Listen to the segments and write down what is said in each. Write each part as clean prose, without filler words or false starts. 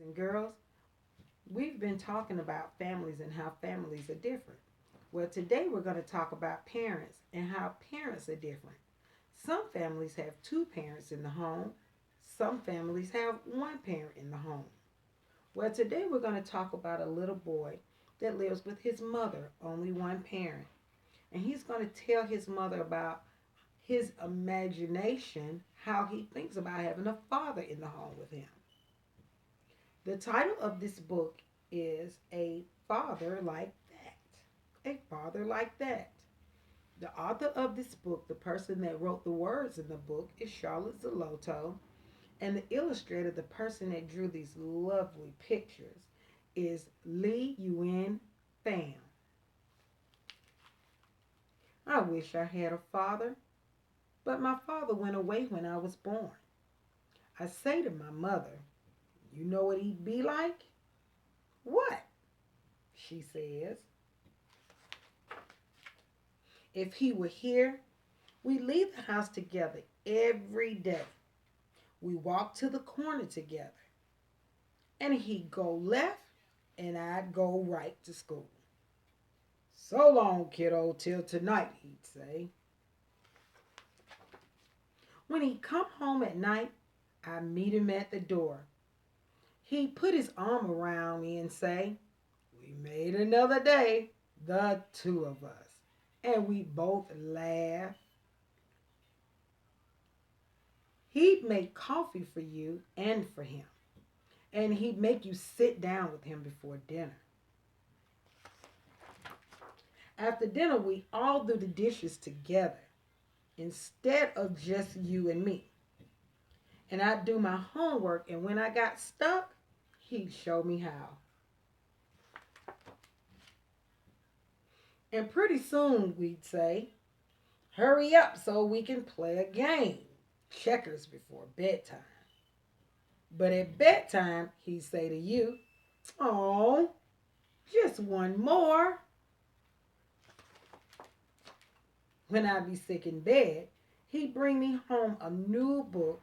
And girls, we've been talking about families and how families are different. Well, today we're going to talk about parents and how parents are different. Some families have two parents in the home, some families have one parent in the home. Well, today we're going to talk about a little boy that lives with his mother, only one parent. And he's going to tell his mother about his imagination, how he thinks about having a father in the home with him. The title of this book is A Father Like That. A Father Like That. The author of this book, the person that wrote the words in the book, is Charlotte Zolotow. And the illustrator, the person that drew these lovely pictures, is Lee Yuen Pham. I wish I had a father, but my father went away when I was born. I say to my mother, you know what he'd be like? What? She says. If he were here, we leave the house together every day. We walk to the corner together. And he'd go left and I'd go right to school. So long, kiddo, till tonight, he'd say. When he'd come home at night, I'd meet him at the door. He'd put his arm around me and say, we made another day, the two of us. And we both laugh. He'd make coffee for you and for him. And he'd make you sit down with him before dinner. After dinner, we all do the dishes together instead of just you and me. And I'd do my homework, and when I got stuck, he'd show me how. And pretty soon we'd say, hurry up so we can play a game, checkers before bedtime. But at bedtime, he'd say to you, oh, just one more. When I'd be sick in bed, he'd bring me home a new book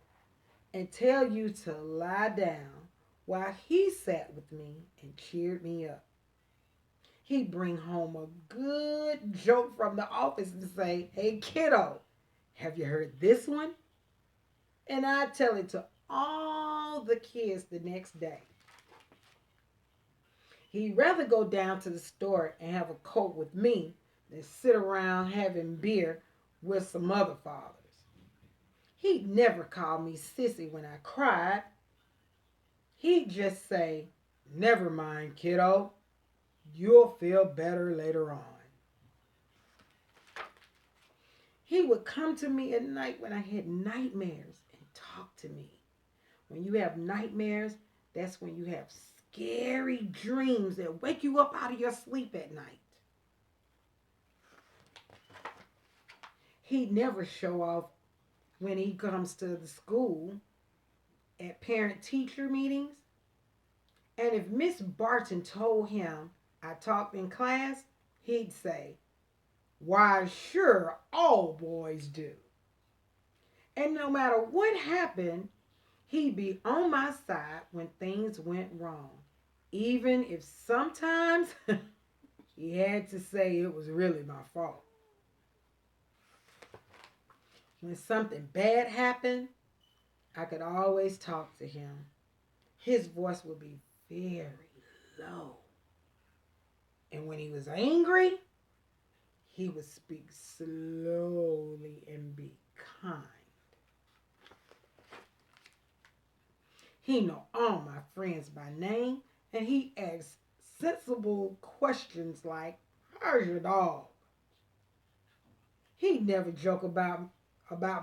and tell you to lie down while he sat with me and cheered me up. He'd bring home a good joke from the office and say, hey kiddo, have you heard this one? And I'd tell it to all the kids the next day. He'd rather go down to the store and have a Coke with me than sit around having beer with some other fathers. He'd never call me sissy when I cried. He'd just say, never mind, kiddo. You'll feel better later on. He would come to me at night when I had nightmares and talk to me. When you have nightmares, that's when you have scary dreams that wake you up out of your sleep at night. He'd never show off when he comes to the school at parent-teacher meetings. And if Miss Barton told him I talked in class, he'd say, why, sure, all boys do. And no matter what happened, he'd be on my side when things went wrong, even if sometimes he had to say it was really my fault. When something bad happened, I could always talk to him. His voice would be very low. And when he was angry, he would speak slowly and be kind. He knew all my friends by name, and he asked sensible questions like, how's your dog? He'd never joke about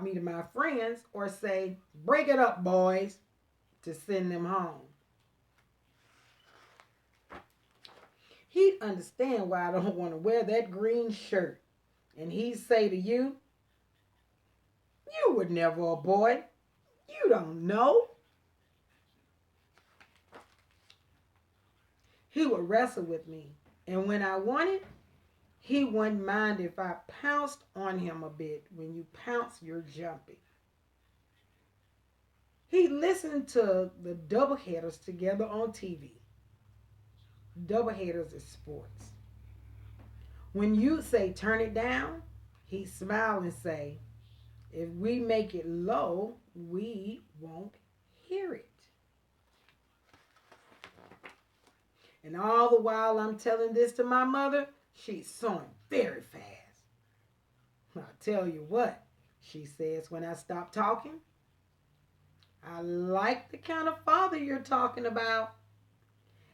me to my friends or say, break it up, boys, to send them home. He'd understand why I don't want to wear that green shirt. And he'd say to you, you were never a boy. You don't know. He would wrestle with me. And when I wanted, he wouldn't mind if I pounced on him a bit. When you pounce, you're jumping. He listened to the doubleheaders together on TV. Doubleheaders is sports. When you say turn it down, he smile and say, if we make it low, we won't hear it. And all the while I'm telling this to my mother, she's sewing very fast. I'll tell you what, she says when I stop talking. I like the kind of father you're talking about.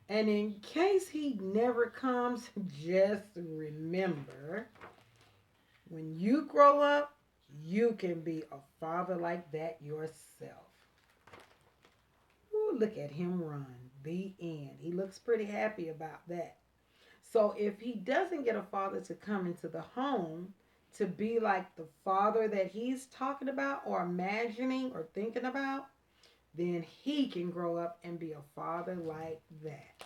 And in case he never comes, just remember when you grow up, you can be a father like that yourself. Ooh, look at him run. The end. He looks pretty happy about that. So if he doesn't get a father to come into the home to be like the father that he's talking about or imagining or thinking about, then he can grow up and be a father like that.